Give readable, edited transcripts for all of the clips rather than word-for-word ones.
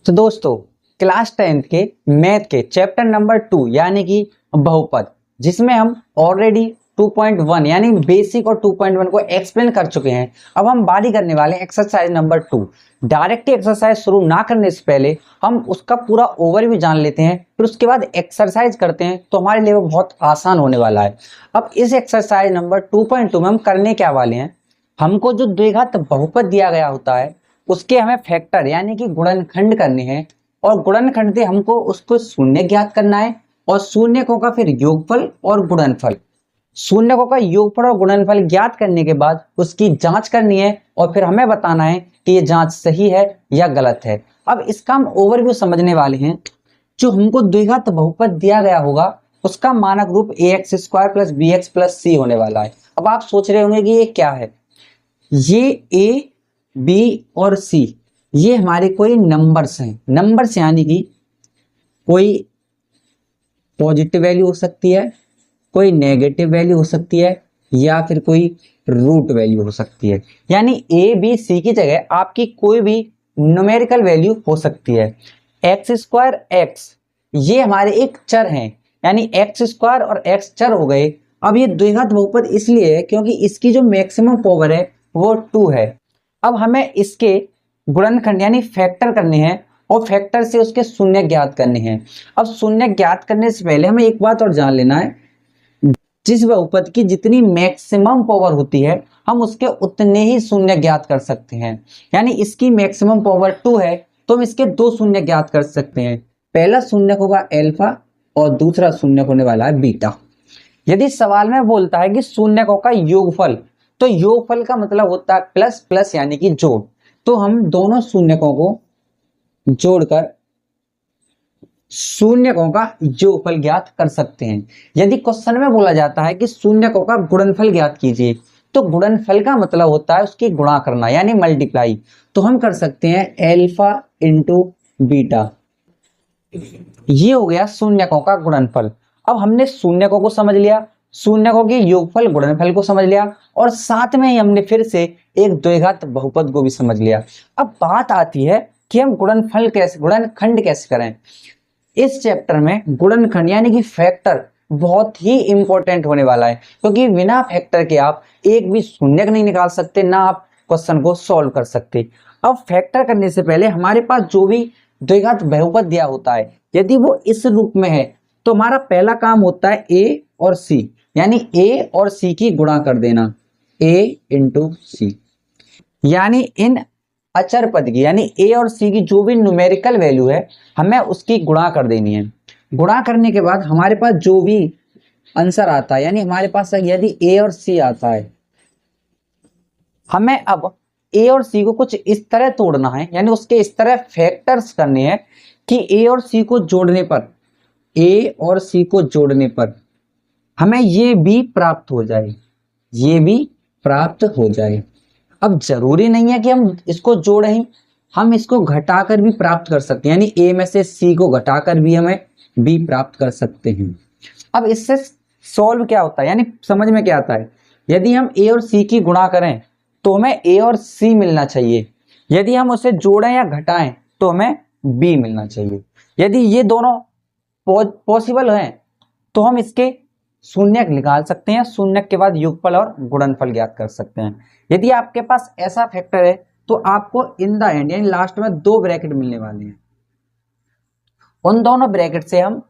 तो दोस्तों, class 10th के मैथ के चैप्टर नंबर 2 यानी कि बहुपद, जिसमें हम ऑलरेडी 2.1 यानी बेसिक और 2.1 को एक्सप्लेन कर चुके हैं। अब हम बारी करने वाले हैं एक्सरसाइज नंबर 2। डायरेक्ट एक्सरसाइज शुरू ना करने से पहले हम उसका पूरा ओवरव्यू जान लेते हैं, फिर उसके बाद एक्सरसाइज करते हैं तो हमारे लिए वो बहुत आसान होने वाला है। अब इस एक्सरसाइज नंबर 2.2 में हम करने क्या वाले हैं, हमको जो द्विघात बहुपद दिया गया होता है उसके हमें फैक्टर यानी कि गुणनखंड करने हैं, और गुणनखंड से हमको उसको शून्य ज्ञात करना है और शून्यकों का फिर योगफल और गुणनफल। शून्यकों का योगफल और गुणनफल ज्ञात करने के बाद उसकी जांच करनी है और फिर हमें बताना है कि ये जांच सही है या गलत है। अब इसका हम ओवरव्यू समझने वाले हैं। जो हमको द्विघात बहुपद दिया गया होगा उसका मानक रूप ax square plus bx plus c होने वाला है। अब आप सोच रहे होंगे कि ये क्या है। ये a b और c ये हमारे कोई नंबर्स हैं। नंबर्स यानी कि कोई पॉजिटिव वैल्यू हो सकती है, कोई नेगेटिव वैल्यू हो सकती है, या फिर कोई रूट वैल्यू हो सकती है। यानी a b c की जगह आपकी कोई भी न्यूमेरिकल वैल्यू हो सकती है। एक्स स्क्वायर एक्स ये हमारे एक चर हैं, यानी एक्स स्क्वायर और एक्स चर हो गए। अब ये द्विघात बहुपद इसलिए है क्योंकि इसकी जो मैक्सिमम पावर है वो 2 है। अब हमें इसके गुणनखंड यानी फैक्टर करने हैं और फैक्टर से उसके शून्य ज्ञात करने हैं। अब शून्य ज्ञात करने से पहले हमें एक बात और जान लेना है, जिस बहुपद की जितनी मैक्सिमम पावर होती है हम उसके उतने ही शून्य ज्ञात कर सकते हैं। यानी इसकी मैक्सिमम पावर 2 है तो हम इसके दो शून्य ज्ञात कर सकते हैं। पहला शून्य होगा अल्फा और दूसरा शून्य होने वाला है बीटा। यदि सवाल में बोलता है कि शून्यकों का योगफल, तो योगफल का मतलब होता है प्लस प्लस यानी कि जोड़। तो हम दोनों शून्यकों को जोड़कर शून्यकों का योगफल ज्ञात कर सकते हैं। यदि क्वेश्चन में बोला जाता है कि शून्यकों का गुणनफल ज्ञात कीजिए, तो गुणनफल का मतलब होता है उसकी गुणा करना यानी मल्टीप्लाई। तो हम कर सकते हैं अल्फा इंटू बीटा। ये हो गया शून्यकों का गुणनफल। अब हमने शून्यकों को समझ लिया, शून्यकों के योगफल गुणनफल को समझ लिया, और साथ में ही हमने फिर से एक द्विघात बहुपद को भी समझ लिया। अब बात आती है कि हम गुणनखंड कैसे करें। इस चैप्टर में गुणनखंड यानी कि फैक्टर बहुत ही इंपॉर्टेंट होने वाला है, क्योंकि बिना फैक्टर के आप एक भी शून्यक नहीं निकाल सकते, ना आप क्वेश्चन को सॉल्व कर सकते। अब फैक्टर करने से पहले हमारे पास जो भी द्विघात बहुपद दिया होता है, यदि वो इस रूप में है तो हमारा पहला काम होता है a और c, यानी a और c की गुणा कर देना, a इंटू सी। यानी इन अचर पद की यानी a और c की जो भी न्यूमेरिकल वैल्यू है हमें उसकी गुणा कर देनी है। गुणा करने के बाद हमारे पास जो भी आंसर आता है, यानी हमारे पास यदि a और c आता है, हमें अब a और c को कुछ इस तरह तोड़ना है, यानी उसके इस तरह फैक्टर्स करने हैं कि a और c को जोड़ने पर, a और c को जोड़ने पर हमें ये भी प्राप्त हो जाए, ये भी प्राप्त हो जाए। अब जरूरी नहीं है कि हम इसको जोड़ें, हम इसको घटाकर भी प्राप्त कर सकते हैं, यानी a में से c को घटाकर भी हमें b प्राप्त कर सकते हैं। अब इससे सॉल्व क्या होता है, यानी समझ में क्या आता है, यदि हम a और c की गुणा करें तो हमें a और c मिलना चाहिए, यदि हम उसे जोड़ें या घटाएं तो हमें b मिलना चाहिए। यदि ये दोनों पॉसिबल हैं तो हम इसके शून्यक निकाल सकते हैं, शून्यक के बाद योगफल और गुणनफल ज्ञात कर सकते हैं। यदि आपके पास ऐसा फैक्टर है तो आपको इन द एंड यानी लास्ट में दो ब्रैकेट मिलने वाले हैं। उन दोनों ब्रैकेट से हम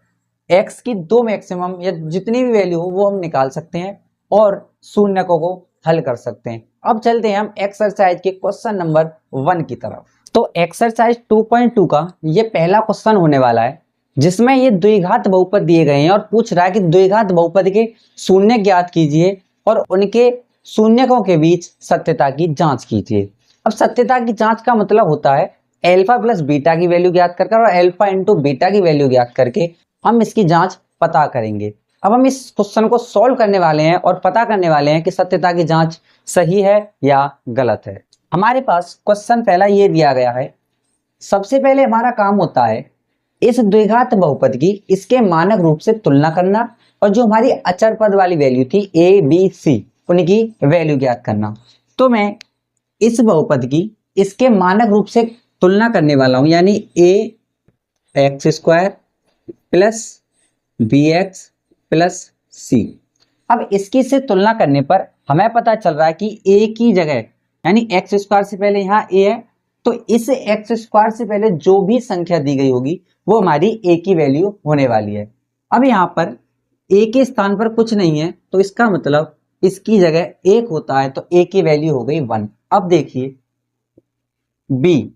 x की दो मैक्सिमम या जितनी भी वैल्यू हो वो हम निकाल सकते हैं और शून्यकों को हल कर सकते हैं। अब चलते हैं हम एक्सरसाइज के क्वेश्चन नंबर 1 की तरफ। तो एक्सरसाइज 2.2 का ये पहला क्वेश्चन होने वाला है, जिसमें ये द्विघात बहुपद दिए गए हैं और पूछ रहा है कि द्विघात बहुपद के शून्य ज्ञात कीजिए और उनके शून्यकों के बीच सत्यता की जांच कीजिए। अब सत्यता की जांच का मतलब होता है अल्फा प्लस बीटा की वैल्यू ज्ञात कर और अल्फा इंटू बीटा की वैल्यू ज्ञात करके हम इसकी जांच पता करेंगे। अब हम इस क्वेश्चन को सॉल्व करने वाले हैं और पता करने वाले हैं कि सत्यता की जांच सही है या गलत है। हमारे पास क्वेश्चन पहला ये दिया गया है। सबसे पहले हमारा काम होता है इस द्विघात बहुपद की इसके मानक रूप से तुलना करना, और जो हमारी अचर पद वाली वैल्यू थी a b c उनकी वैल्यू ज्ञात करना। तो मैं इस बहुपद की इसके मानक रूप से तुलना करने वाला हूं, यानी A x square plus B x plus C. अब इसकी से तुलना करने पर हमें पता चल रहा है कि ए की जगह, यानी एक्स स्क्वायर से पहले यहाँ ए है, तो इस एक्स स्क्वायर से पहले जो भी संख्या दी गई होगी वो हमारी ए की वैल्यू होने वाली है। अब यहाँ पर ए के स्थान पर कुछ नहीं है, तो इसका मतलब इसकी जगह एक होता है, तो ए की वैल्यू हो गई 1। अब देखिए बी,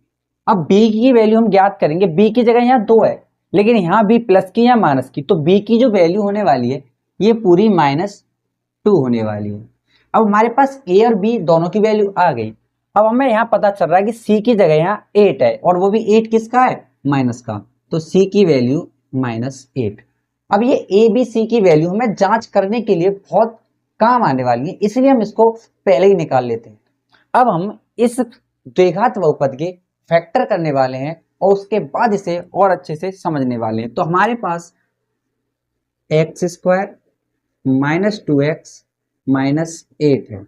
अब बी की वैल्यू हम ज्ञात करेंगे। बी की जगह यहाँ 2 है, लेकिन यहाँ बी प्लस की या माइनस की, तो बी की जो वैल्यू होने वाली है ये पूरी -2 होने वाली है। अब हमारे पास ए और बी दोनों की वैल्यू आ गई। अब हमें यहाँ पता चल रहा है कि सी की जगह यहाँ 8 है, और वो भी 8 किसका है, माइनस का, तो सी की वैल्यू -8। अब ये ए बी सी की वैल्यू हमें जांच करने के लिए बहुत काम आने वाली है, इसलिए हम इसको पहले ही निकाल लेते हैं। अब हम इस द्विघात बहुपद के फैक्टर करने वाले हैं और उसके बाद इसे और अच्छे से समझने वाले हैं। तो हमारे पास एक्स स्क्वायर -2x -8 है।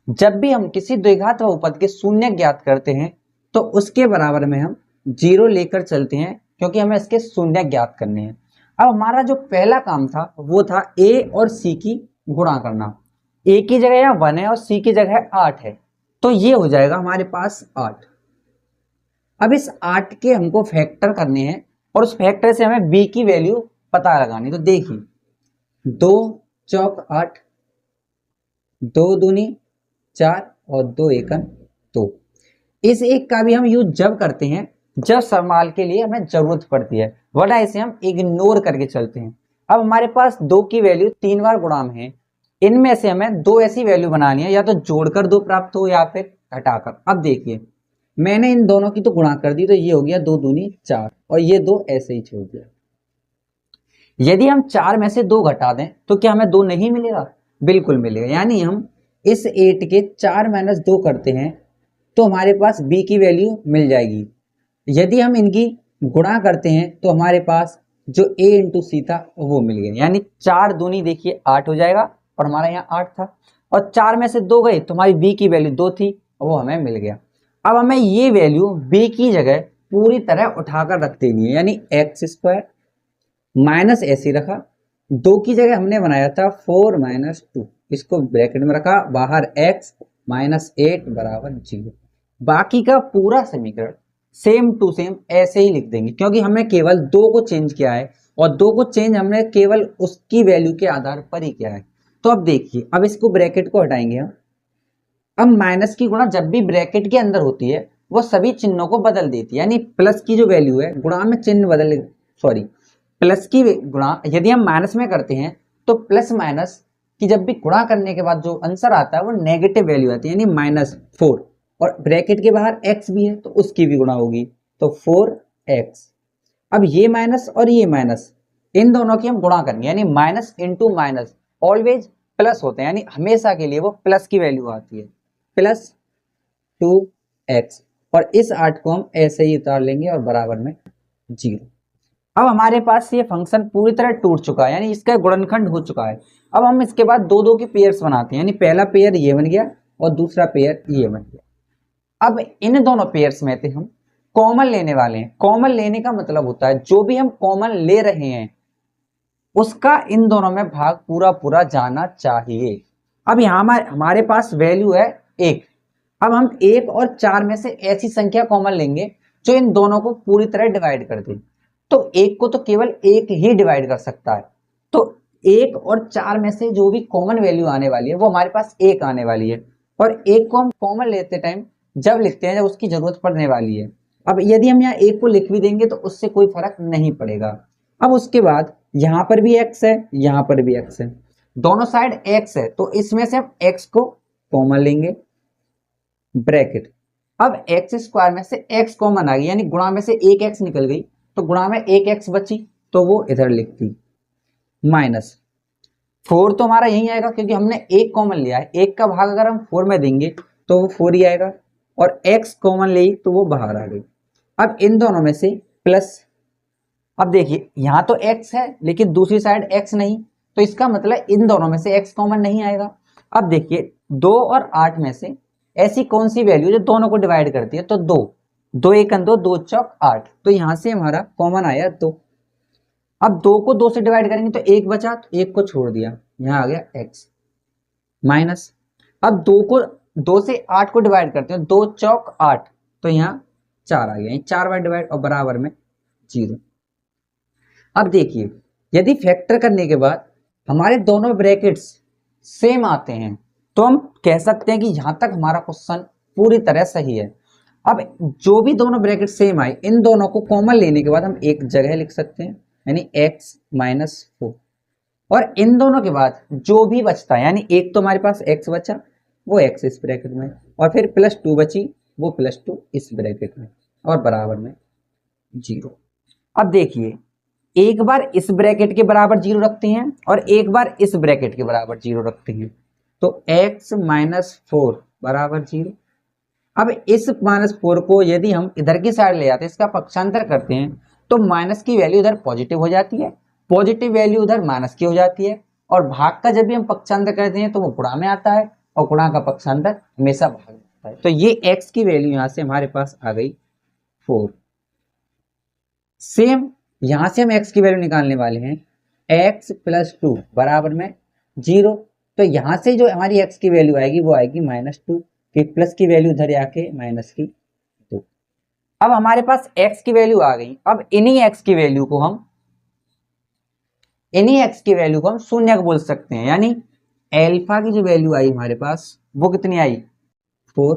जब भी हम किसी द्विघात बहुपद के शून्य ज्ञात करते हैं तो उसके बराबर में हम 0 लेकर चलते हैं, क्योंकि हमें इसके शून्य ज्ञात करने हैं। अब हमारा जो पहला काम था वो था a और c की गुणा करना। a की जगह यहाँ 1 है और c की जगह 8 है, तो ये हो जाएगा हमारे पास 8। अब इस 8 के हमको फैक्टर करने हैं और उस फैक्टर से हमें b की वैल्यू पता लगानी। तो देखिए 2 चौक 8, 2 दूनी 4 और 2 एकम 2। इस एक का भी हम यूज जब करते हैं जब सवाल के लिए हमें जरूरत पड़ती है, वरना इसे हम इग्नोर करके चलते हैं। अब हमारे पास 2 की वैल्यू 3 बार गुणा में है, इनमें से हमें 2 ऐसी वैल्यू बनानी है, या तो जोड़कर 2 प्राप्त हो या फिर घटाकर। अब देखिए मैंने इन दोनों की तो गुणा कर दी, तो ये हो गया 2 दूनी 4 और ये 2 ऐसे ही छोड़ दिया। यदि हम 4 में से 2 घटा दें तो क्या हमें 2 नहीं मिलेगा? बिल्कुल मिलेगा। यानी हम इस 8 के 4 - 2 करते हैं तो हमारे पास b की वैल्यू मिल जाएगी। यदि हम इनकी गुणा करते हैं तो हमारे पास जो a इंटू सी था वो मिल गया। यानी 4 दूनी देखिए 8 हो जाएगा, और हमारा यहाँ 8 था, और 4 में से 2 गए तो हमारी b की वैल्यू 2 थी और वो हमें मिल गया। अब हमें ये वैल्यू b की जगह पूरी तरह उठाकर रख देनी है, यानी एक्स स्क्वायर माइनस ऐसे रखा, 2 की जगह हमने बनाया था 4 - 2, इसको ब्रैकेट में रखा, बाहर x -8 बराबर 0। बाकी का पूरा समीकरण सेम टू सेम ऐसे ही लिख देंगे, क्योंकि हमने केवल 2 को चेंज किया है और 2 को चेंज हमने केवल उसकी वैल्यू के आधार पर ही किया है। तो अब देखिए, अब इसको ब्रैकेट को हटाएंगे हम। अब माइनस की गुणा जब भी ब्रैकेट के अंदर होती है वो सभी चिन्हों को बदल देती है, यानी प्लस की जो वैल्यू है गुणा में चिन्ह बदल, सॉरी प्लस की गुणा यदि हम माइनस में करते हैं तो प्लस माइनस की जब भी गुणा करने के बाद जो आंसर आता है वो नेगेटिव वैल्यू आती है, यानी -4, और ब्रैकेट के बाहर x भी है तो उसकी भी गुणा होगी, तो 4x। अब ये माइनस और ये माइनस, इन दोनों की हम गुणा करेंगे, यानी minus into minus always plus होते हैं, यानी हमेशा के लिए वो प्लस की वैल्यू आती है, +2x। और इस 8 को हम ऐसे ही उतार लेंगे और बराबर में 0। अब हमारे पास ये फंक्शन पूरी तरह टूट चुका है, यानी इसका गुणनखंड हो चुका है। अब हम इसके बाद 2 के पेयर्स बनाते हैं, यानी पहला पेयर ये बन गया और दूसरा पेयर ये बन गया। अब इन दोनों पेयर्स में से हम कॉमन लेने वाले हैं। कॉमन लेने का मतलब होता है जो भी हम कॉमन ले रहे हैं उसका इन दोनों में भाग पूरा पूरा जाना चाहिए। अब यहाँ हमारे पास वैल्यू है 1। अब हम 1 और 4 में से ऐसी संख्या कॉमन लेंगे जो इन दोनों को पूरी तरह डिवाइड कर दे। तो 1 को तो केवल 1 ही डिवाइड कर सकता है, तो 1 और 4 में से जो भी कॉमन वैल्यू आने वाली है वो हमारे पास 1 आने वाली है। और 1 को हम कॉमन लेते टाइम जब लिखते हैं जब उसकी जरूरत पड़ने वाली है। अब यदि हम यहाँ 1 को लिख भी देंगे तो उससे कोई फर्क नहीं पड़ेगा। अब उसके बाद यहाँ पर भी x है, यहाँ पर भी x है, दोनों साइड x है, तो इसमें से हम x को कॉमन लेंगे, ब्रैकेट। अब एक्स स्क्वायर में से x कॉमन आ गई, यानी गुणा में से एक x निकल गई, तो गुणा में एक x बची तो वो इधर लिख दी, -4 तो हमारा यही आएगा क्योंकि हमने 1 कॉमन लिया है। 1 का भाग अगर हम 4 में देंगे तो वो 4 ही आएगा, और x कॉमन ले तो वो बाहर आ गई। अब इन दोनों में से प्लस, अब देखिए यहाँ तो x है लेकिन दूसरी साइड x नहीं, तो इसका मतलब इन दोनों में से x कॉमन नहीं आएगा। अब देखिए 2 और 8 में से ऐसी कौन सी वैल्यू जो दोनों को डिवाइड करती है, तो 2, दो एकन दो, दो चौक 8, तो यहां से हमारा कॉमन आया 2। अब 2 को 2 से डिवाइड करेंगे तो 1 बचा, तो 1 को छोड़ दिया, यहाँ आ गया x माइनस। अब 2 को 2 से 8 को डिवाइड करते हैं, 2 चौक 8, तो यहाँ 4 आ गया, 4 बार डिवाइड और बराबर में 0। अब देखिए यदि फैक्टर करने के बाद हमारे दोनों ब्रैकेट्स सेम आते हैं तो हम कह सकते हैं कि यहां तक हमारा क्वेश्चन पूरी तरह सही है। अब जो भी दोनों ब्रैकेट सेम आए, इन दोनों को कॉमन लेने के बाद हम एक जगह लिख सकते हैं, यानी x माइनस 4, और इन दोनों के बाद जो भी बचता है, यानी एक तो हमारे पास x बचा, वो x इस ब्रैकेट में, और फिर प्लस 2 बची, वो +2 इस ब्रैकेट में, और बराबर में 0। अब देखिए एक बार इस ब्रैकेट के बराबर 0 रखते हैं और एक बार इस ब्रैकेट के बराबर 0 रखते हैं, तो x माइनस 4 बराबर 0। अब इस -4 को यदि हम इधर की साइड ले जाते हैं, इसका पक्षांतर करते हैं, तो माइनस की वैल्यू इधर पॉजिटिव हो जाती है, पॉजिटिव वैल्यू उधर माइनस की हो जाती है, और भाग का जब भी हम पक्षांतर करते हैं तो वो गुणा में आता है, और गुणा का पक्षांतर हमेशा भाग में आता है। तो ये x की वैल्यू यहाँ से हमारे पास आ गई 4। सेम यहां से हम x की वैल्यू निकालने वाले हैं, x + 2 बराबर में 0, तो यहां से जो हमारी x की वैल्यू आएगी वो आएगी -2, फिर प्लस की वैल्यू उधर आके माइनस की 2। अब हमारे पास x की वैल्यू आ गई। अब इन्हीं x की वैल्यू को हम शून्य बोल सकते हैं, यानी अल्फा की जो वैल्यू आई हमारे पास वो कितनी आई 4,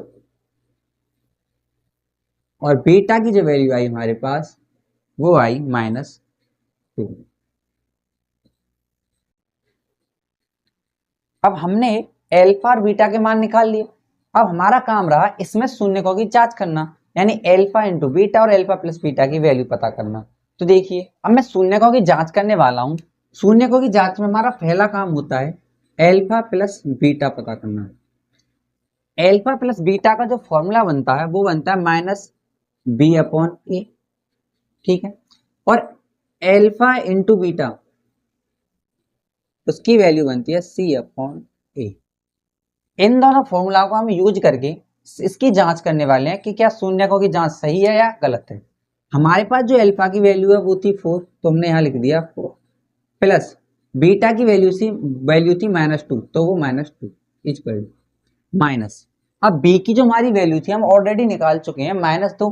और बीटा की जो वैल्यू आई हमारे पास वो आई -2। अब हमने अल्फा और बीटा के मान निकाल लिए। अब हमारा काम रहा इसमें शून्यकों की जांच करना, यानी अल्फा इंटू बीटा और अल्फा प्लस बीटा की वैल्यू पता करना। तो देखिए अब मैं शून्यकों की जांच करने वाला हूं। शून्यकों की जांच में हमारा पहला काम होता है अल्फा प्लस बीटा पता करना। अल्फा प्लस बीटा का जो फॉर्मूला बनता है वो बनता है -b/a, ठीक है, और अल्फा इंटू बीटा उसकी वैल्यू बनती है c/a। इन दोनों फॉर्मूला को हम यूज करके इसकी जांच करने वाले हैं कि क्या शून्यकों की जांच सही है या गलत है। हमारे पास जो अल्फा की वैल्यू है वो थी 4, तो हमने यहाँ लिख दिया 4, प्लस बीटा की वैल्यू थी -2, तो वो -2 इक्वल माइनस। अब बी की जो हमारी वैल्यू थी हम ऑलरेडी निकाल चुके हैं -2,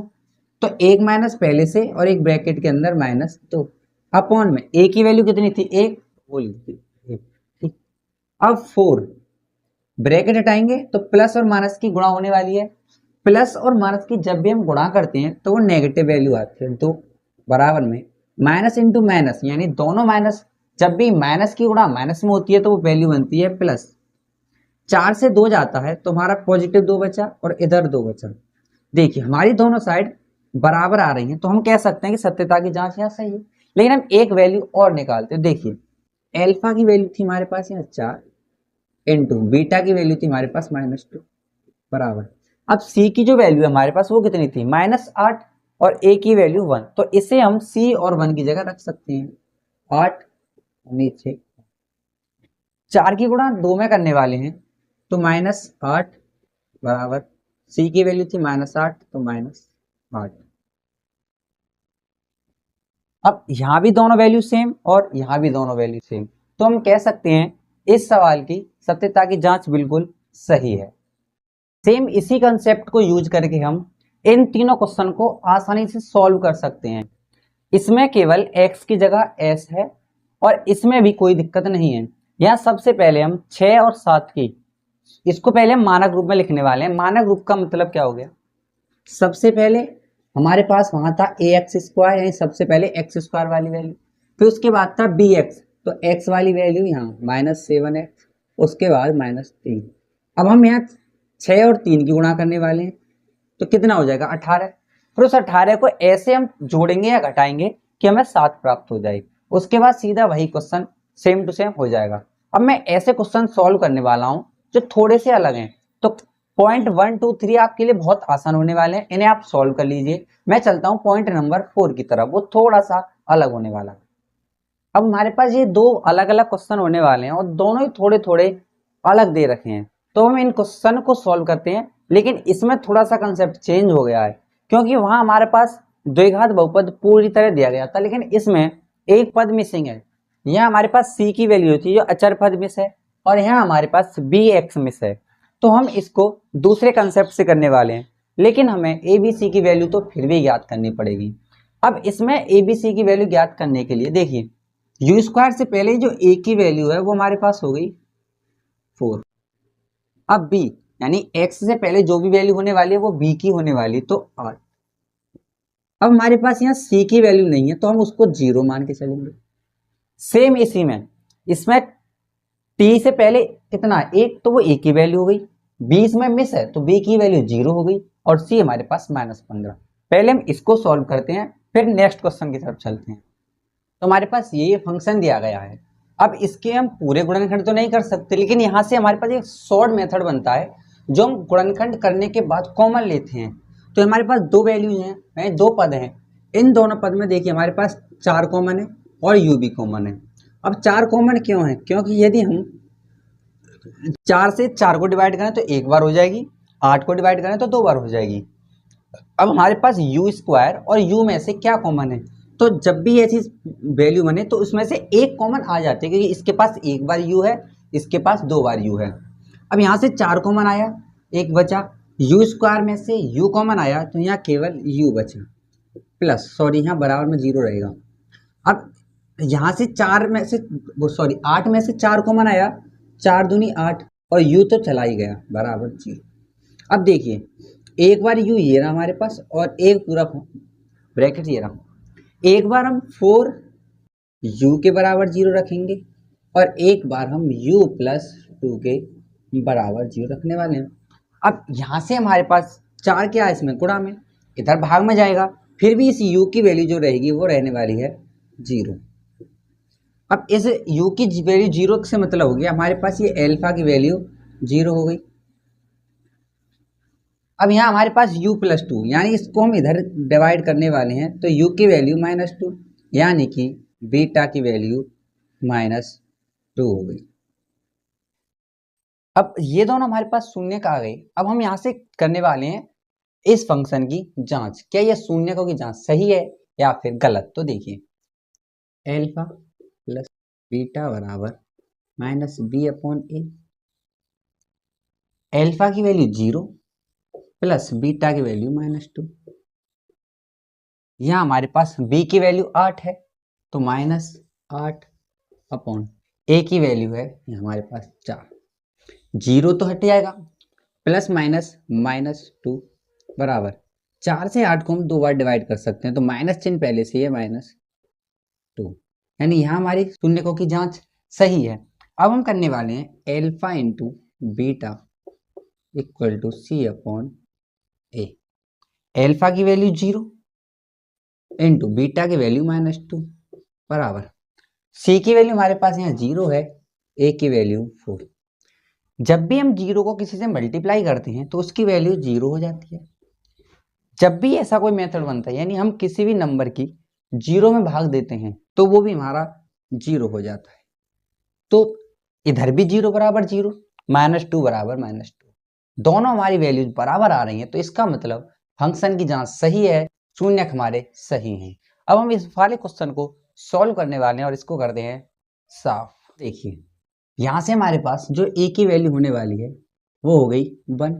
तो एक माइनस पहले से और एक ब्रैकेट के अंदर -2 अपॉन में ए की वैल्यू कितनी थी 1, वो लिख दी, ठीक। अब 4 ब्रैकेट हटाएंगे तो प्लस और माइनस की गुणा होने वाली है। प्लस और माइनस की जब भी हम गुणा करते हैं तो वो नेगेटिव वैल्यू आती है, तो बराबर में माइनस इंटू माइनस, यानी दोनों माइनस, जब भी माइनस की गुणा माइनस में होती है तो वो वैल्यू बनती है प्लस। 4 से 2 जाता है तो हमारा पॉजिटिव 2 बचा और इधर 2 बचा। देखिए हमारी दोनों साइड बराबर आ रही हैं, तो हम कह सकते हैं कि सत्यता की जांच यहाँ सही है। लेकिन हम एक वैल्यू और निकालते हैं। देखिए अल्फा की वैल्यू थी हमारे पास यहाँ 4 इंटू बीटा की वैल्यू थी हमारे पास -2 बराबर। अब सी की जो वैल्यू है हमारे पास वो कितनी थी -8, और ए की वैल्यू 1, तो इसे हम सी और 1 की जगह रख सकते हैं। 8 नीचे 4 की गुणा 2 में करने वाले हैं, तो -8 बराबर सी की वैल्यू थी -8, तो -8। अब यहां भी दोनों वैल्यू सेम और यहां भी दोनों वैल्यू सेम, तो हम कह सकते हैं इस सवाल की सत्यता की जांच बिल्कुल सही है। सेम इसी कंसेप्ट को यूज करके हम इन तीनों क्वेश्चन को आसानी से सॉल्व कर सकते हैं। इसमें केवल x की जगह s है और इसमें भी कोई दिक्कत नहीं है। यहाँ सबसे पहले हम 6 और 7 की, इसको पहले हम मानक रूप में लिखने वाले हैं। मानक रूप का मतलब क्या हो गया, सबसे पहले हमारे पास वहां था ax², यानी सबसे पहले x² वाली वैल्यू, फिर उसके बाद था bx, तो x वाली वैल्यू यहाँ -7x, उसके बाद -3। अब हम यहाँ 6 और 3 की गुणा करने वाले हैं, तो कितना हो जाएगा 18। फिर उस 18 को ऐसे हम जोड़ेंगे या घटाएंगे कि हमें 7 प्राप्त हो जाएगी। उसके बाद सीधा वही क्वेश्चन सेम टू सेम हो जाएगा। अब मैं ऐसे क्वेश्चन सॉल्व करने वाला हूँ जो थोड़े से अलग हैं, तो पॉइंट 1, 2, 3 आपके लिए बहुत आसान होने वाले हैं, इन्हें आप सॉल्व कर लीजिए। मैं चलता हूँ पॉइंट नंबर 4 की तरफ, वो थोड़ा सा अलग होने वाला है। अब हमारे पास ये दो अलग अलग क्वेश्चन होने वाले हैं और दोनों ही थोड़े थोड़े अलग दे रखे हैं, तो हम इन क्वेश्चन को सॉल्व करते हैं। लेकिन इसमें थोड़ा सा कंसेप्ट चेंज हो गया है, क्योंकि वहां हमारे पास द्विघात बहुपद पूरी तरह दिया गया था, लेकिन इसमें एक पद मिसिंग है। यहाँ हमारे पास c की वैल्यू थी जो अचर पद मिस है, और यहाँ हमारे पास bx मिस है। तो हम इसको दूसरे कंसेप्ट से करने वाले हैं, लेकिन हमें abc की वैल्यू तो फिर भी ज्ञात करनी पड़ेगी। अब इसमें abc की वैल्यू ज्ञात करने के लिए देखिए, यू स्क्वायर से पहले जो a की वैल्यू है वो हमारे पास हो गई 4। अब b यानी x से पहले जो भी वैल्यू होने वाली है वो b की होने वाली, तो 8। अब हमारे पास यहाँ c की वैल्यू नहीं है तो हम उसको 0 मान के चलेंगे। सेम इसी में इसमें t से पहले कितना 1, तो वो a की वैल्यू हो गई। b इसमें मिस है तो b की वैल्यू 0 हो गई, और c हमारे पास -15। पहले हम इसको सॉल्व करते हैं, फिर नेक्स्ट क्वेश्चन की तरफ चलते हैं। तो हमारे पास ये फंक्शन दिया गया है। अब इसके हम पूरे गुणनखंड तो नहीं कर सकते, लेकिन यहाँ से हमारे पास एक शॉर्ट मेथड बनता है जो हम गुणनखंड करने के बाद कॉमन लेते हैं। तो हमारे पास दो वैल्यू हैं, दो पद हैं। इन दोनों पद में देखिए हमारे पास 4 कॉमन है और u भी कॉमन है। अब 4 कॉमन क्यों है? क्योंकि यदि हम 4 से 4 को डिवाइड करें तो एक बार हो जाएगी, 8 को डिवाइड करें तो 2 बार हो जाएगी। अब हमारे पास यू स्क्वायर और यू में से क्या कॉमन है? तो जब भी ऐसी वैल्यू बने तो उसमें से एक कॉमन आ जाती है, क्योंकि इसके पास एक बार यू है, इसके पास 2 बार यू है। अब यहाँ से 4 कॉमन आया, एक बचा। यू स्क्वायर में से यू कॉमन आया तो यहाँ केवल यू बचा, प्लस यहाँ बराबर में 0 रहेगा। अब यहाँ से 4 में से 8 में से 4 कॉमन आया, 4 दूनी 8, और यू तो चला ही गया, बराबर 0। अब देखिए एक बार यू ये रहा हमारे पास, और एक पूरा ब्रैकेट ये रहा। एक बार हम 4 यू के बराबर 0 रखेंगे, और एक बार हम u प्लस 2 के बराबर 0 रखने वाले हैं। अब यहाँ से हमारे पास 4 क्या है इसमें गुणा में, इधर भाग में जाएगा, फिर भी इस u की वैल्यू जो रहेगी वो रहने वाली है 0। अब इस u की वैल्यू 0 से मतलब हो गया हमारे पास ये एल्फा की वैल्यू 0 हो गई। अब यहाँ हमारे पास u प्लस 2, यानी इसको हम इधर डिवाइड करने वाले हैं, तो u की वैल्यू -2, यानी कि बीटा की वैल्यू -2 हो गई। अब ये दोनों हमारे पास शून्य आ गए। अब हम यहाँ से करने वाले हैं इस फंक्शन की जांच, क्या ये शून्यकों की जांच सही है या फिर गलत। तो देखिए एल्फा प्लस बीटा बराबर -b/a, एल्फा की वैल्यू 0 प्लस बीटा की वैल्यू -2। यहाँ हमारे पास b की वैल्यू 8 है तो -8 a की वैल्यू है हमारे पास 4, 0 तो हट जाएगा, प्लस -2 बराबर 4 से 8 को हम 2 बार डिवाइड कर सकते हैं, तो माइनस चिन्ह पहले से है -2, यानी यहाँ हमारी शून्यकों की जांच सही है। अब हम करने वाले हैं alpha into beta equal to c/a। Alpha की वैल्यू 0 इंटू बीटा की वैल्यू -2 बराबर c की वैल्यू हमारे पास यहाँ 0 है, a की वैल्यू 4। जब भी हम 0 को किसी से मल्टीप्लाई करते हैं तो उसकी वैल्यू 0 हो जाती है। जब भी ऐसा कोई मेथड बनता है, यानी हम किसी भी नंबर की 0 में भाग देते हैं तो वो भी हमारा 0 हो जाता है। तो इधर भी 0 बराबर 0, -2 बराबर -2, दोनों हमारी वैल्यूज बराबर आ रही हैं, तो इसका मतलब फंक्शन की जांच सही है, शून्यक हमारे सही हैं। अब हम इस वाले क्वेश्चन को सॉल्व करने वाले हैं और इसको करते हैं साफ। देखिए यहाँ से हमारे पास जो a की वैल्यू होने वाली है वो हो गई 1,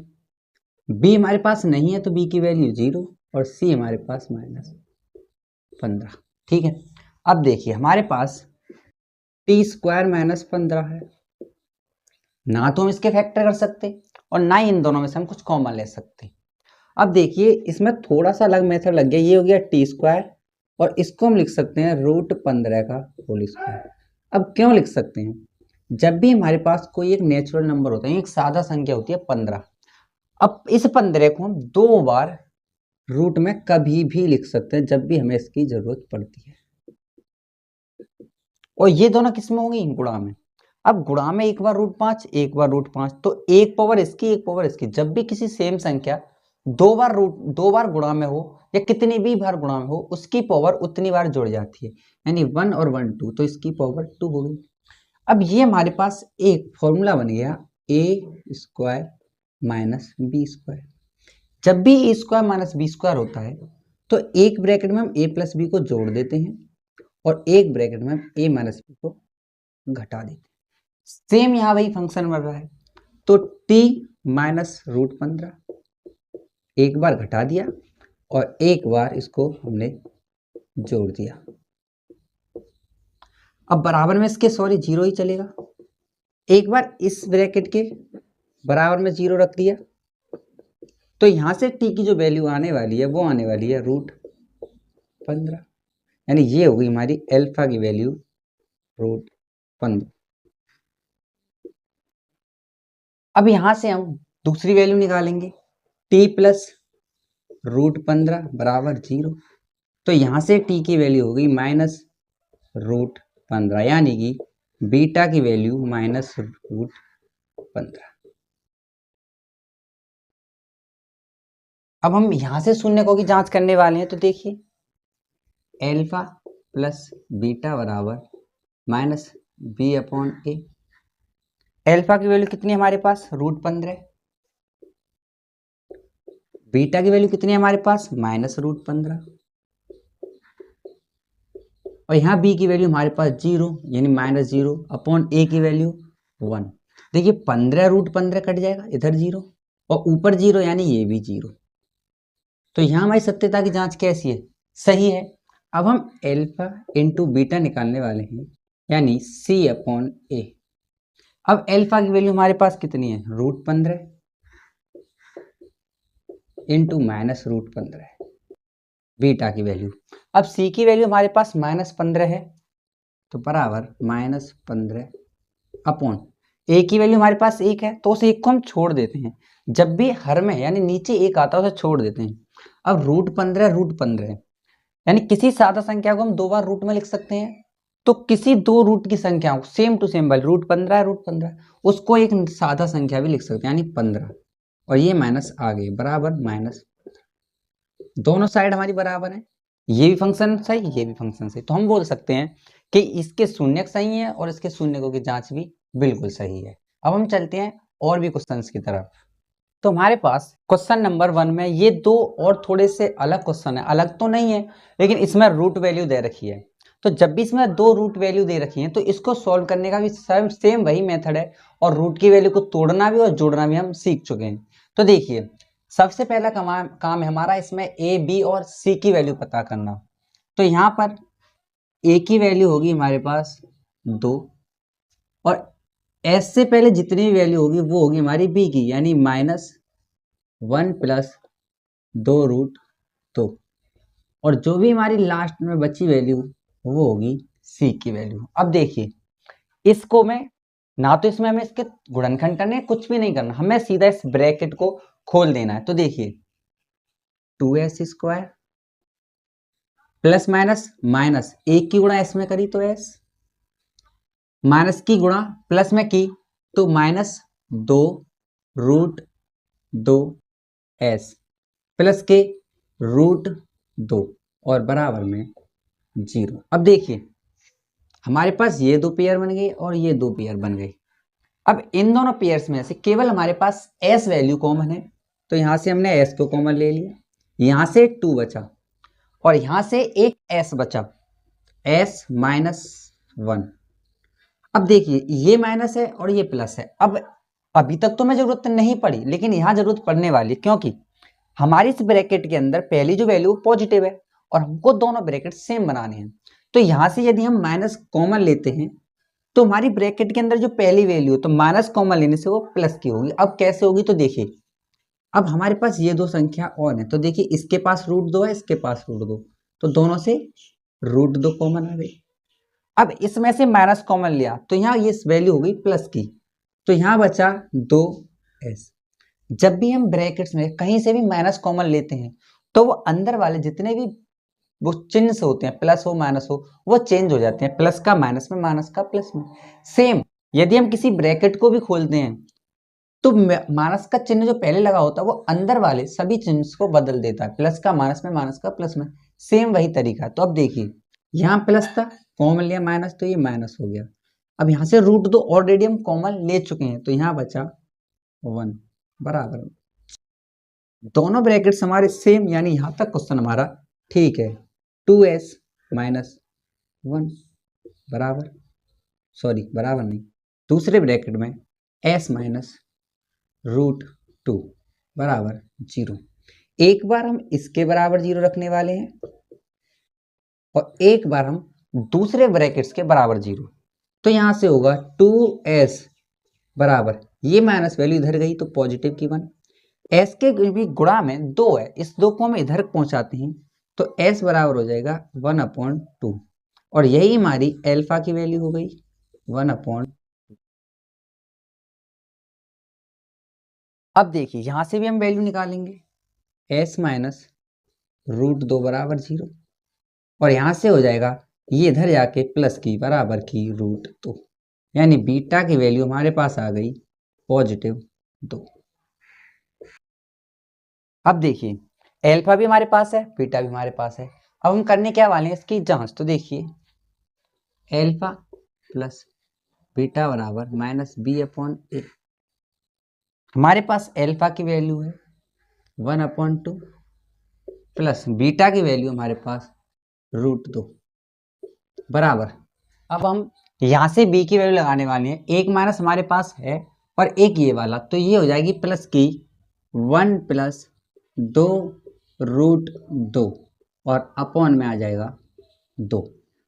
b हमारे पास नहीं है तो b की वैल्यू 0, और c हमारे पास -15। ठीक है, अब देखिए हमारे पास t² -15 है, ना तो हम इसके फैक्टर कर सकते और ना ही इन दोनों में से हम कुछ कॉमन ले सकते। अब देखिए इसमें थोड़ा सा अलग मेथड लग गया, ये हो गया t², और इसको हम लिख सकते हैं √15 का होल स्क्वायर। अब क्यों लिख सकते हैं? जब भी हमारे पास कोई एक नेचुरल नंबर होता है, एक सादा संख्या होती है 15, अब इस 15 को हम 2 बार रूट में कभी भी लिख सकते हैं जब भी हमें इसकी जरूरत पड़ती है। और ये दोनों किस में होंगी? गुणा में। अब गुणा में एक बार √5, एक बार √5, तो एक पावर इसकी एक पावर इसकी। जब भी किसी सेम संख्या 2 बार गुणा में हो या कितनी भी बार गुणा में हो, उसकी पावर उतनी बार जुड़ जाती है, यानी 1 और 1 2, तो इसकी पावर 2 हो गई। अब ये हमारे पास एक फॉर्मूला बन गया a² - b²। जब भी ए स्क्वायर माइनस बी स्क्वायर होता है तो एक ब्रैकेट में हम ए प्लस बी को जोड़ देते हैं और एक ब्रैकेट में हम ए माइनस बी को घटा देते हैं। सेम यहाँ वही फंक्शन बन रहा है, तो टी माइनस रूट 15 एक बार घटा दिया और एक बार इसको हमने जोड़ दिया। अब बराबर में इसके सॉरी जीरो ही चलेगा, एक बार इस ब्रैकेट के बराबर में जीरो रख दिया तो यहां से टी की जो वैल्यू आने वाली है वो आने वाली है रूट 15, यानी ये होगी हमारी अल्फा की वैल्यू रूट 15। अब यहां से हम दूसरी वैल्यू निकालेंगे टी प्लस रूट 15 बराबर 0, तो यहां से टी की वैल्यू होगी माइनस रूट 15, यानी कि बीटा की वैल्यू माइनस रूट 15। अब हम यहां से शून्यकों की जांच करने वाले हैं, तो देखिए एल्फा प्लस बीटा बराबर माइनस बी अपॉन ए। एल्फा की वैल्यू कितनी है हमारे पास रूट 15, बीटा की वैल्यू कितनी है हमारे पास माइनस रूट 15, और यहाँ बी की वैल्यू हमारे पास 0 यानी माइनस 0 अपॉन ए की वैल्यू 1। देखिए 15 रूट 15 कट जाएगा, इधर 0 और ऊपर 0 यानी ये भी 0, तो यहाँ हमारी सत्यता की जांच कैसी है, सही है। अब हम एल्फा इंटू बीटा निकालने वाले हैं, यानी सी अपॉन ए। अब एल्फा की वैल्यू हमारे पास कितनी है root 15 into minus root 15 beta की वैल्यू। अब सी की वैल्यू हमारे पास माइनस 15 है, तो बराबर माइनस 15 अपॉन ए की वैल्यू हमारे पास 1 है, तो उस 1 को हम छोड़ देते हैं। जब भी हर में यानी नीचे 1 आता है उसे छोड़ देते हैं। अब रूट 15 यानी किसी सादा संख्या को हम दो बार रूट में लिख सकते हैं, तो किसी दो रूट की संख्याओं को सेम टू सेम रूट 15 उसको एक सादा संख्या भी लिख सकते हैं, यानी 15, और ये माइनस आ गई बराबर माइनस, दोनों साइड हमारी बराबर है, ये भी फंक्शन सही ये भी फंक्शन सही, तो हम बोल सकते हैं कि इसके शून्यक सही है और इसके शून्यकों की जांच भी बिल्कुल सही है। अब हम चलते हैं और भी क्वेश्चंस की तरफ। तो हमारे पास क्वेश्चन नंबर 1 में ये दो और थोड़े से अलग क्वेश्चन है, अलग तो नहीं है लेकिन इसमें रूट वैल्यू दे रखी है, तो जब भी इसमें दो रूट वैल्यू दे रखी है तो इसको सॉल्व करने का भी सेम वही मेथड है, और रूट की वैल्यू को तोड़ना भी और जोड़ना भी हम सीख चुके हैं। तो देखिए सबसे पहला काम है हमारा इसमें ए बी और सी की वैल्यू पता करना। तो यहाँ पर ए की वैल्यू होगी हमारे पास 2, और एस से पहले जितनी वैल्यू होगी वो होगी हमारी बी की, यानी -1 + 2 रूट 2, और जो भी हमारी लास्ट में बची वैल्यू वो होगी सी की वैल्यू। अब देखिए इसको मैं ना तो इसमें हमें इसके गुणनखंड करने कुछ भी नहीं करना, हमें सीधा इस ब्रैकेट को खोल देना है। तो देखिए 2s² प्लस माइनस माइनस एक की गुणा एस में करी तो एस, माइनस की गुणा प्लस में की तो -2 रूट 2 एस प्लस के रूट 2 और बराबर में 0। अब देखिए हमारे पास ये दो पेयर बन गए और ये दो पेयर बन गए। अब इन दोनों पेयर्स में से केवल हमारे पास एस वैल्यू कॉमन है, तो यहां से हमने एस को कॉमन ले लिया, यहां से 2 बचा और यहां से एक एस बचा, एस -1। अब देखिए ये माइनस है और ये प्लस है। अब अभी तक तो मैं जरूरत नहीं पड़ी लेकिन यहां जरूरत पड़ने वाली है, क्योंकि हमारी इस ब्रैकेट के अंदर पहली जो वैल्यू पॉजिटिव है और हमको दोनों ब्रैकेट सेम बनाने हैं। तो यहां से यदि हम माइनस कॉमन लेते हैं तो हमारी ब्रैकेट के अंदर जो पहली वैल्यू तो माइनस कॉमन लेने से वो प्लस की होगी। अब कैसे होगी, तो देखिए अब हमारे पास ये दो संख्या और है, तो देखिए इसके पास रूट 2 है इसके पास रूट 2, तो दोनों से रूट 2 कॉमन आ गई। अब इसमें से माइनस कॉमन लिया तो यहाँ ये वैल्यू होगी प्लस की, तो यहाँ बचा 2s। जब भी हम ब्रैकेट्स में कहीं से भी माइनस कॉमन लेते हैं तो वो अंदर वाले जितने भी वो चिन्ह से होते हैं, प्लस हो माइनस हो, वो चेंज हो जाते हैं, प्लस का माइनस में माइनस का प्लस में। सेम यदि हम किसी ब्रैकेट को भी खोलते हैं तो माइनस का चिन्ह जो पहले लगा होता है वो अंदर वाले सभी चिन्ह को बदल देता है, प्लस का माइनस में माइनस का प्लस में, सेम वही तरीका है। तो अब देखिए यहाँ प्लस था कॉमन लिया माइनस तो ये माइनस हो गया। अब यहाँ से रूट 2 ऑलरेडी हम कॉमन ले चुके हैं तो यहाँ बचा 1 बराबर दोनों ब्रैकेट्स हमारे सेम, यानी यहां तक क्वेश्चन हमारा ठीक है। 2s माइनस 1 बराबर, सॉरी बराबर नहीं, दूसरे ब्रैकेट में s माइनस रूट 2 बराबर 0। एक बार हम इसके बराबर 0 रखने वाले हैं और एक बार हम दूसरे ब्रैकेट्स के बराबर 0। तो यहां से होगा 2s बराबर, ये माइनस वैल्यू इधर गई तो पॉजिटिव की 1, s के भी गुणा में 2 है, इस 2 को हम इधर पहुंचाते हैं तो s बराबर हो जाएगा 1/2 और यही हमारी एल्फा की वैल्यू हो गई 1/2। अब देखिए यहां से भी हम वैल्यू निकालेंगे, s माइनस रूट 2 बराबर 0 और यहां से हो जाएगा ये इधर जाके प्लस की बराबर की रूट 2, यानी बीटा की वैल्यू हमारे पास आ गई पॉजिटिव 2। अब देखिए एल्फा भी हमारे पास है, बीटा भी हमारे पास है। अब हम करने क्या वाले हैं इसकी जांच। तो देखिए एल्फा प्लस बीटा बराबर -b/a, हमारे पास एल्फा की वैल्यू है 1/2 प्लस बीटा की वैल्यू हमारे पास रूट 2 बराबर। अब हम यहां से b की वैल्यू लगाने वाले हैं, एक माइनस हमारे पास है और एक ये वाला, तो ये हो जाएगी प्लस की 1 प्लस 2 रूट 2 और अपॉन में आ जाएगा 2।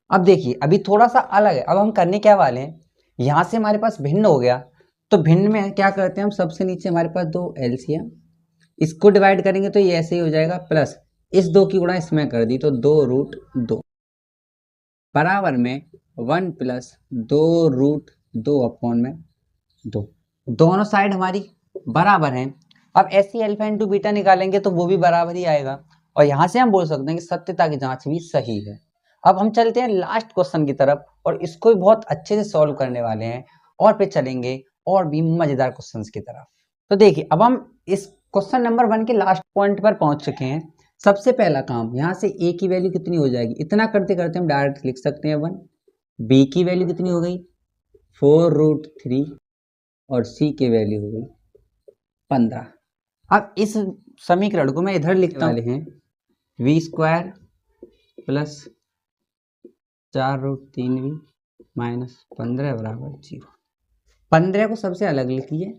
अब देखिए अभी थोड़ा सा अलग है, अब हम करने क्या वाले हैं, यहां से हमारे पास भिन्न हो गया तो भिन्न में क्या करते हैं हम, सबसे नीचे हमारे पास 2 एलसीएम, इसको डिवाइड करेंगे तो ये ऐसे ही हो जाएगा, प्लस इस 2 की गुणा इसमें कर दी तो 2 रूट 2 बराबर में 1 प्लस 2 रूट 2 अपॉन में 2। दोनों साइड हमारी बराबर हैं। अब ऐसी अल्फा इंटू बीटा निकालेंगे तो वो भी बराबर ही आएगा और यहां से हम बोल सकते हैं कि सत्यता की जांच भी सही है। अब हम चलते हैं लास्ट क्वेश्चन की तरफ और इसको भी बहुत अच्छे से सॉल्व करने वाले हैं और फिर चलेंगे और भी मजेदार क्वेश्चंस की तरफ। तो देखिए अब हम इस क्वेश्चन नंबर 1 के लास्ट पॉइंट पर पहुंच चुके हैं। सबसे पहला काम, यहाँ से a की वैल्यू कितनी हो जाएगी, इतना करते करते हम डायरेक्ट लिख सकते हैं 1। b की वैल्यू कितनी हो गई 4 रूट 3 और c की वैल्यू हो गई 15। अब इस समीकरण को मैं इधर लिखने वाले हैं v² plus 4 root 3v minus 15 बराबर 0। 15 को सबसे अलग लिखिए।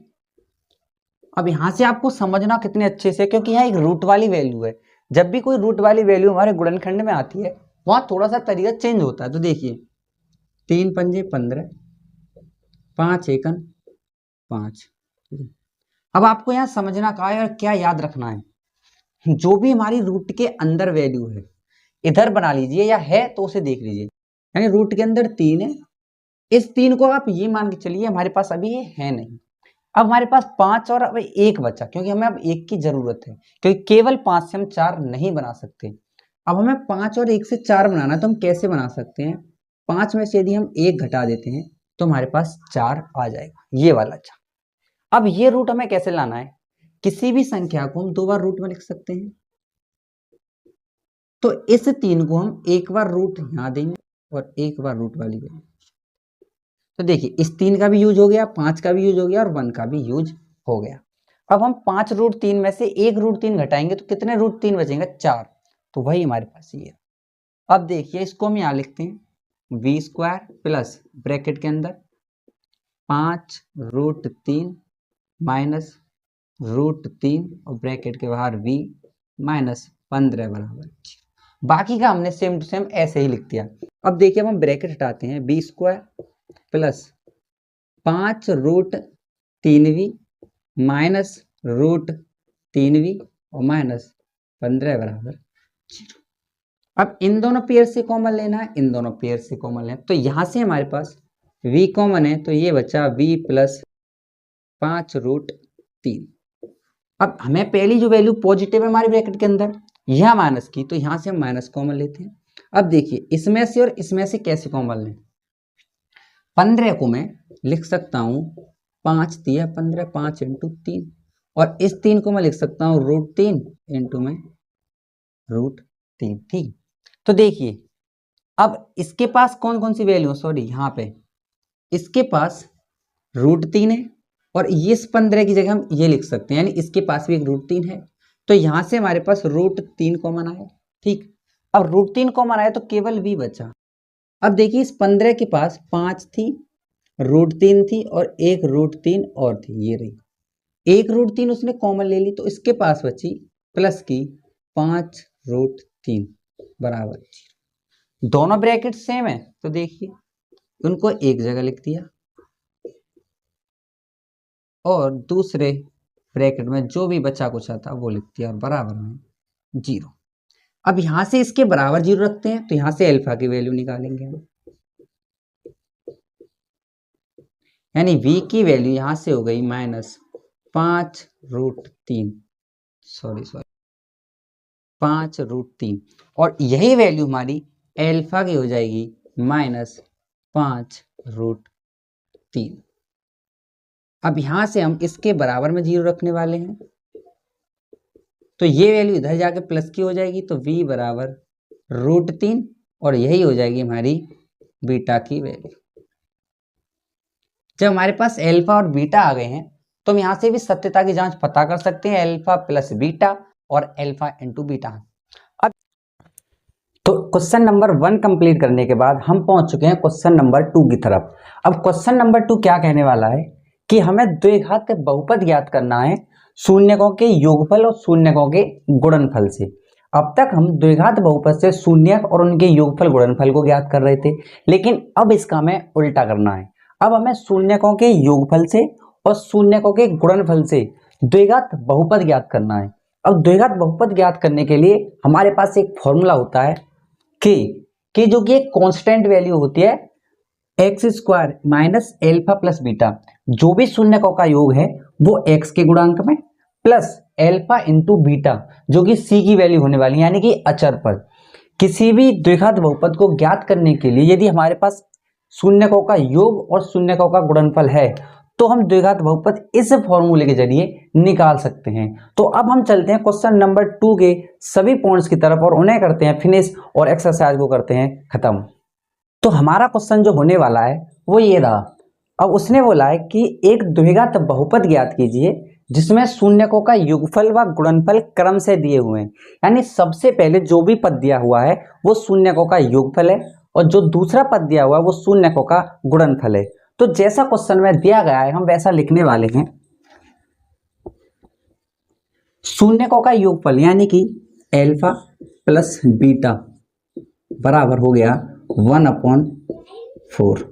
अब यहां से आपको समझना कितने अच्छे से, क्योंकि यहाँ एक रूट वाली वैल्यू है, जब भी कोई रूट वाली वैल्यू हमारे गुणनखंड में आती है वहां थोड़ा सा तरीका चेंज होता है। तो देखिए 3 पंजे 15, 5 एकन 5। अब आपको यहाँ समझना कहा है और क्या याद रखना है, जो भी हमारी रूट के अंदर वैल्यू है इधर बना लीजिए या है तो उसे देख लीजिए, यानी रूट के अंदर 3 है, इस 3 को आप ये मान के चलिए हमारे पास अभी ये है नहीं। अब हमारे पास 5 और अब 1 बचा, क्योंकि हमें अब 1 की जरूरत है, क्योंकि केवल 5 से हम 4 नहीं बना सकते। अब हमें 5 और 1 से 4 बनाना है तो हम कैसे बना सकते हैं, 5 में से यदि हम 1 घटा देते हैं तो हमारे पास 4 आ जाएगा, ये वाला 4। अब ये रूट हमें कैसे लाना है, किसी भी संख्या को हम 2 बार रूट में लिख सकते हैं, तो इस 3 को हम 1 बार रूट यहां देंगे और 1 बार रूट वाली देंगे। तो देखिए इस 3 का भी यूज हो गया, 5 का भी यूज हो गया और 1 का भी यूज हो गया। अब हम 5 रूट 3 में से 1 रूट 3 घटाएंगे तो कितने रूट 3 बचेंगे, 4, तो वही हमारे पास ये है। अब देखिए इसको हम यहाँ लिखते हैं v² प्लस ब्रैकेट के अंदर 5 रूट 3 माइनस रूट 3 और ब्रैकेट के बाहर v माइनस 15 बराबर। बाकी का हमने सेम टू सेम ऐसे ही लिख दिया। अब देखिए अब हम ब्रैकेट हटाते हैं, v² plus 5 root 3v minus root 3v और माइनस 15 बराबर 0। अब इन दोनों पेयर से कॉमन लेना है, इन दोनों पेयर से कॉमन लेना है, तो यहां से हमारे पास v कॉमन है तो ये बचा v प्लस 5 रूट 3। अब हमें पहली जो वैल्यू पॉजिटिव है हमारे ब्रैकेट के अंदर, यह माइनस की, तो यहां से हम माइनस कॉमन लेते हैं। अब देखिए इसमें से और इसमें से कैसे कॉमन लें, 15 को मैं लिख सकता हूं 5 दिया 15, 5 इंटू 3, और इस 3 को मैं लिख सकता हूं रूट 3 इंटू में रूट 3। ठीक, तो देखिए अब इसके पास कौन कौन सी वैल्यू, सॉरी यहाँ पे इसके पास रूट 3 है और ये इस 15 की जगह हम ये लिख सकते हैं, यानी इसके पास भी एक रूट 3 है, तो यहां से हमारे पास √3 कॉमन आया। ठीक, अब √3 कॉमन आया तो केवल v बचा। अब देखिए इस 15 के पास 5 थी, √3 थी और एक √3 और थी, ये रही। एक √3 उसने कॉमन ले ली तो इसके पास बची प्लस की 5√3 बराबर 0। दोनों ब्रैकेट सेम है तो देखिए उनको एक जगह लिख दिया और दूसरे ब्रैकेट में जो भी बचा कुछ था वो लिख दिया और बराबर में 0। अब यहां से इसके बराबर 0 रखते हैं तो यहां से अल्फा की वैल्यू निकालेंगे हम, यानी v की वैल्यू यहां से हो गई -5√3, सॉरी 5√3 और यही वैल्यू हमारी अल्फा की हो जाएगी -5√3। अब यहां से हम इसके बराबर में 0 रखने वाले हैं तो ये वैल्यू इधर जाके प्लस की हो जाएगी तो v बराबर √3 और यही हो जाएगी हमारी बीटा की वैल्यू। जब हमारे पास अल्फा और बीटा आ गए हैं तो हम यहां से भी सत्यता की जांच पता कर सकते हैं, अल्फा प्लस बीटा और अल्फा इंटू बीटा। अब तो क्वेश्चन नंबर 1 कंप्लीट करने के बाद हम पहुंच चुके हैं क्वेश्चन नंबर 2 की तरफ। अब क्वेश्चन नंबर 2 क्या कहने वाला है कि हमें द्विघात बहुपद ज्ञात करना है शून्यकों के योगफल और शून्यकों के गुणनफल से। अब तक हम द्विघात बहुपद से शून्यक और उनके योगफल गुणनफल को ज्ञात कर रहे थे, लेकिन अब इसका हमें उल्टा करना है। अब हमें शून्यकों के योगफल से और शून्यकों के गुणनफल से द्विघात बहुपद ज्ञात करना है। अब द्विघात बहुपद ज्ञात करने के लिए हमारे पास एक फॉर्मूला होता है कि जो कि एक कांस्टेंट वैल्यू होती है x² minus alpha plus beta. जो भी शून्यकों का योग है वो x के गुणांक में प्लस अल्फा इंटू बीटा जो कि c की वैल्यू होने वाली है, यानी कि अचर पर। किसी भी द्विघात बहुपद को ज्ञात करने के लिए यदि हमारे पास शून्यकों का योग और शून्यकों का गुणनफल है तो हम द्विघात बहुपद इस फॉर्मूले के जरिए निकाल सकते हैं। तो अब हम चलते हैं क्वेश्चन नंबर 2 के सभी पॉइंट्स की तरफ और उन्हें करते हैं फिनिश और एक्सरसाइज को करते हैं खत्म। तो हमारा क्वेश्चन जो होने वाला है वो ये रहा। अब उसने बोला है कि एक द्विघात बहुपद ज्ञात कीजिए जिसमें शून्यकों का योगफल व गुणनफल क्रम से दिए हुए हैं, यानी सबसे पहले जो भी पद दिया हुआ है वो शून्यकों का योगफल है और जो दूसरा पद दिया हुआ है वो शून्यकों का गुणनफल है। तो जैसा क्वेश्चन में दिया गया है हम वैसा लिखने वाले हैं। शून्यकों का योगफल यानी कि अल्फा प्लस बीटा बराबर हो गया 1/4।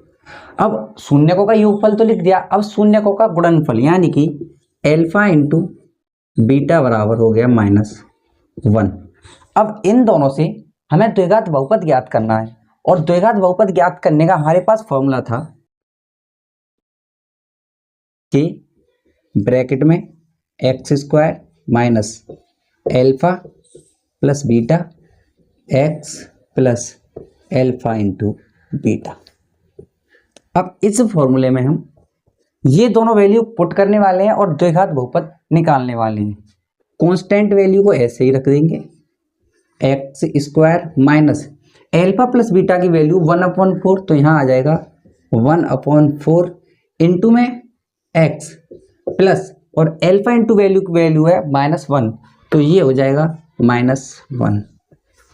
अब शून्यकों का योगफल तो लिख दिया, अब शून्यकों का गुणनफल यानी कि अल्फा इंटू बीटा बराबर हो गया -1। अब इन दोनों से हमें द्विघात बहुपद ज्ञात करना है और द्विघात बहुपद ज्ञात करने का हमारे पास फॉर्मूला था कि ब्रैकेट में x² minus alpha plus beta x plus alpha into beta. अब इस फॉर्मूले में हम ये दोनों वैल्यू पुट करने वाले हैं और द्विघात बहुपद निकालने वाले हैं। कांस्टेंट वैल्यू को ऐसे ही रख देंगे, x² minus alpha plus beta की वैल्यू 1/4 तो यहाँ आ जाएगा 1/4 इंटू में x प्लस और अल्फा इंटू वैल्यू की वैल्यू है -1 तो ये हो जाएगा -1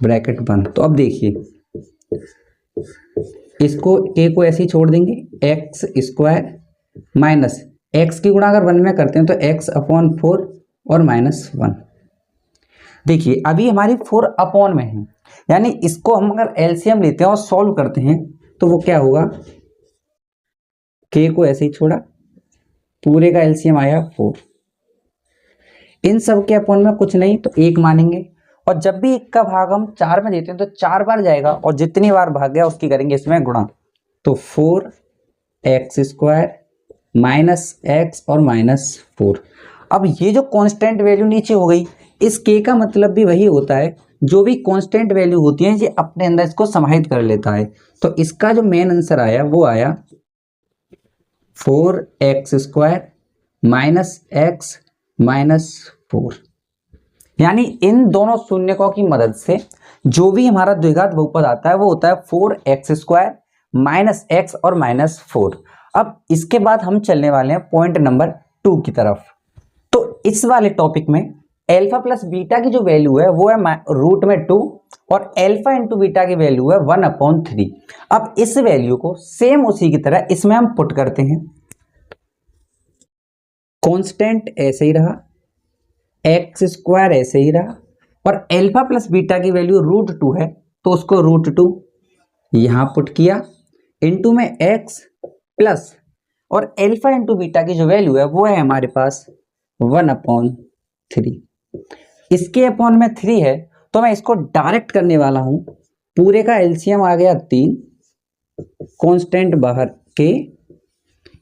ब्रैकेट बंद। तो अब देखिए इसको a को ऐसे ही छोड़ देंगे, x² माइनस x की गुणा अगर 1 में करते हैं तो x/4 और -1। देखिए अभी हमारी 4 में है, यानी इसको हम अगर एलसीएम लेते हैं और सॉल्व करते हैं तो वो क्या होगा, k को ऐसे ही छोड़ा, पूरे का एलसीएम आया 4। इन सब के अपॉन में कुछ नहीं तो 1 मानेंगे और जब भी 1 का भाग हम 4 में देते हैं तो 4 बार जाएगा और जितनी बार भाग गया उसकी करेंगे इसमें गुणा। तो 4x² माइनस x और -4। अब ये जो कांस्टेंट वैल्यू नीचे हो गई, इस k का मतलब भी वही होता है, जो भी कांस्टेंट वैल्यू होती है ये अपने अंदर इसको समाहित कर लेता है। तो इसका जो मेन आंसर आया वो आया 4x² माइनस x -4। यानी इन दोनों शून्यकों की मदद से जो भी हमारा द्विघात बहुपद आता है वो होता है 4x² माइनस x और -4। अब इसके बाद हम चलने वाले हैं पॉइंट नंबर 2 की तरफ। तो इस वाले टॉपिक में एल्फा प्लस बीटा की जो वैल्यू है वो है रूट में 2 और एल्फा इंटू बीटा की वैल्यू है 1/3। अब इस वैल्यू को सेम उसी की तरह इसमें हम पुट करते हैं। कांस्टेंट ऐसे ही रहा, एक्स स्क्वायर ऐसे ही रहा, और एल्फा प्लस बीटा की वैल्यू √2 है तो उसको √2 यहां पुट किया, इंटू में एक्स प्लस और एल्फा इंटू बीटा की जो वैल्यू है वो है हमारे पास 1/3। इसके अपॉन में 3 है तो मैं इसको डायरेक्ट करने वाला हूं। पूरे का एलसीएम आ गया 3, कांस्टेंट बाहर के,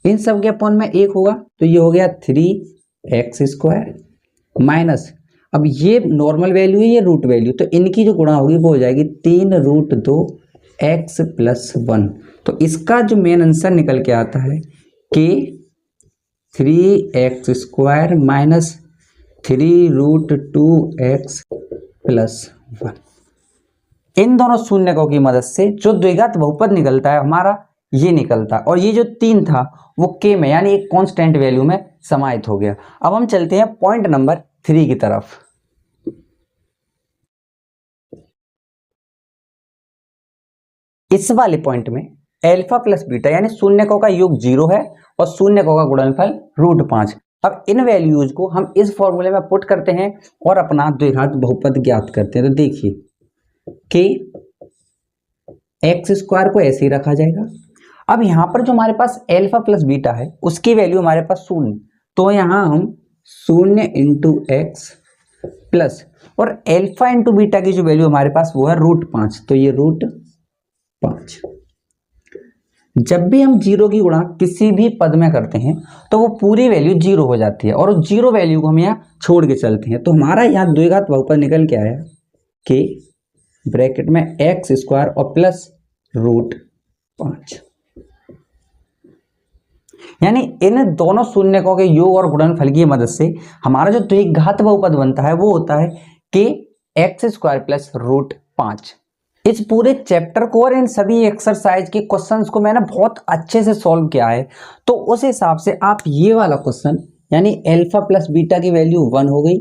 इन सब के अपॉन में 1 होगा तो ये हो गया 3x² माइनस, अब ये नॉर्मल वैल्यू है ये रूट वैल्यू, तो इनकी जो गुणा होगी वो हो जाएगी 3√2x + 1। तो इसका जो मेन आंसर निकल के आता है कि 3x² माइनस 3√2x + 1। इन दोनों शून्यकों की मदद से जो द्विघात बहुपद निकलता है हमारा ये निकलता है, और ये जो 3 था वो k में यानी एक कांस्टेंट वैल्यू में समाहित हो गया। अब हम चलते हैं पॉइंट नंबर 3 की तरफ। इस वाले पॉइंट में एल्फा प्लस बीटा यानी शून्यकों का योग 0 है और शून्यकों का गुणनफल √5। अब इन वैल्यूज को हम इस फॉर्मूले में पुट करते हैं और अपना द्विघात बहुपद ज्ञात करते हैं। तो देखिए कि x² को ऐसे ही रखा जाएगा। अब यहां पर जो हमारे पास एल्फा प्लस बीटा है उसकी वैल्यू हमारे पास 0, तो यहां हम 0 × x प्लस और एल्फा इंटू बीटा की जो वैल्यू हमारे पास वो है √5, तो ये √5। जब भी हम 0 की गुणा किसी भी पद में करते हैं तो वो पूरी वैल्यू 0 हो जाती है और उस 0 वैल्यू को हम यहाँ छोड़ के चलते हैं। तो हमारा यहाँ द्विघात बहुपद निकल के आया कि ब्रैकेट में x² और प्लस √5, यानी इन दोनों शून्यकों के योग और गुणनफल की मदद से हमारा जो द्विघात बहुपद बनता है वो होता है कि x² + √5। इस पूरे चैप्टर को और इन सभी एक्सरसाइज के क्वेश्चंस को मैंने बहुत अच्छे से सॉल्व किया है, तो उस हिसाब से आप ये वाला क्वेश्चन यानी एल्फा प्लस बीटा की वैल्यू 1 हो गई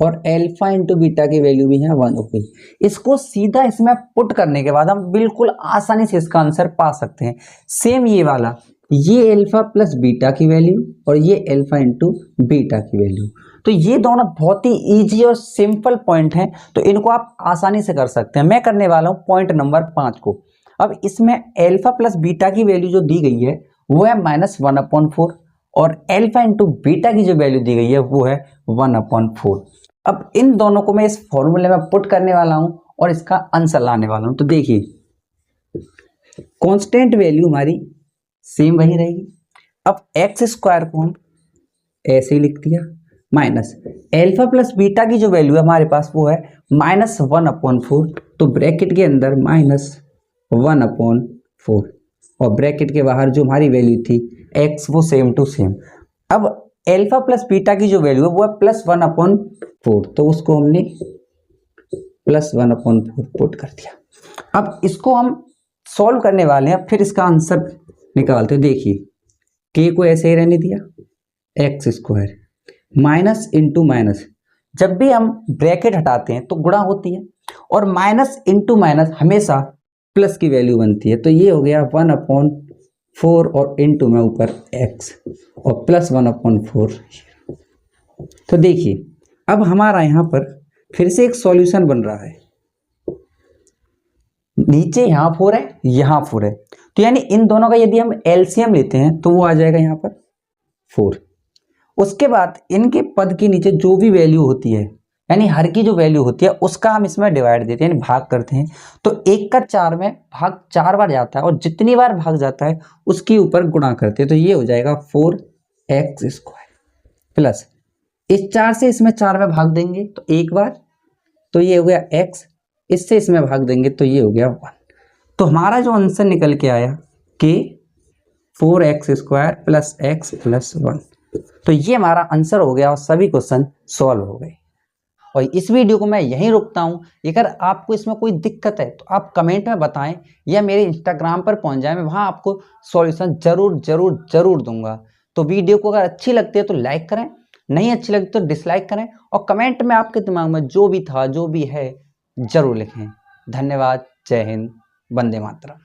और एल्फा इंटू बीटा की वैल्यू भी है 1 हो गई, इसको सीधा इसमें पुट करने के बाद हम बिल्कुल आसानी से इसका आंसर पा सकते हैं। सेम ये वाला, ये एल्फा प्लस बीटा की वैल्यू और ये एल्फा इंटू बीटा की वैल्यू, तो ये दोनों बहुत ही इजी और सिंपल पॉइंट हैं, तो इनको आप आसानी से कर सकते हैं। मैं करने वाला हूं पॉइंट नंबर 5 को। अब इसमें एल्फा प्लस बीटा की वैल्यू जो दी गई है वो है -1/4 और एल्फा इंटू बीटा की जो वैल्यू दी गई है वो है 1/4। अब इन दोनों को मैं इस फॉर्मूले में पुट करने वाला हूं और इसका आंसर लाने वाला हूं। तो देखिए कांस्टेंट वैल्यू हमारी सेम वही रहेगी। अब x² को हम ऐसे ही लिख दिया माइनस एल्फा प्लस बीटा की जो वैल्यू है हमारे पास वो है -1/4, तो ब्रैकेट के अंदर -1/4 और ब्रैकेट के बाहर जो हमारी वैल्यू थी x वो सेम टू सेम। अब एल्फा प्लस बीटा की जो वैल्यू है वो है +1/4, तो उसको हमने +1/4 पुट कर दिया। अब इसको हम सॉल्व करने वाले हैं, फिर इसका आंसर निकालते हैं। देखिए k को ऐसे ही रहने दिया, x² माइनस इंटू माइनस, जब भी हम ब्रैकेट हटाते हैं तो गुणा होती है और माइनस इंटू माइनस हमेशा प्लस की वैल्यू बनती है, तो ये हो गया 1/4 और इंटू में ऊपर x और +1/4। तो देखिए अब हमारा यहाँ पर फिर से एक सॉल्यूशन बन रहा है, नीचे यहाँ 4 है यहाँ 4 है, तो यानी इन दोनों का यदि हम एलसीएम लेते हैं तो वो आ जाएगा यहाँ पर 4। उसके बाद इनके पद के नीचे जो भी वैल्यू होती है यानी हर की जो वैल्यू होती है उसका हम इसमें डिवाइड देते हैं यानी भाग करते हैं, तो 1 का 4 में भाग 4 बार जाता है और जितनी बार भाग जाता है उसके ऊपर गुणा करते हैं, तो ये हो जाएगा 4x² प्लस इस 4 से इसमें 4 में भाग देंगे तो 1 बार, तो ये हो गया x, इससे इसमें भाग देंगे तो ये हो गया 1। तो हमारा जो आंसर निकल के आया कि 4x² + x + 1, तो ये हमारा आंसर हो गया और सभी क्वेश्चन सॉल्व हो गए। और इस वीडियो को मैं यहीं रुकता हूं। अगर आपको इसमें कोई दिक्कत है तो आप कमेंट में बताएं या मेरे इंस्टाग्राम पर पहुंच जाएं, मैं वहां आपको सॉल्यूशन जरूर दूंगा। तो वीडियो को अगर अच्छी लगती है तो लाइक करें, नहीं अच्छी लगी तो डिसलाइक करें और कमेंट में आपके दिमाग में जो भी था जो भी है जरूर लिखें। धन्यवाद। जय हिंद। वंदे मातरम।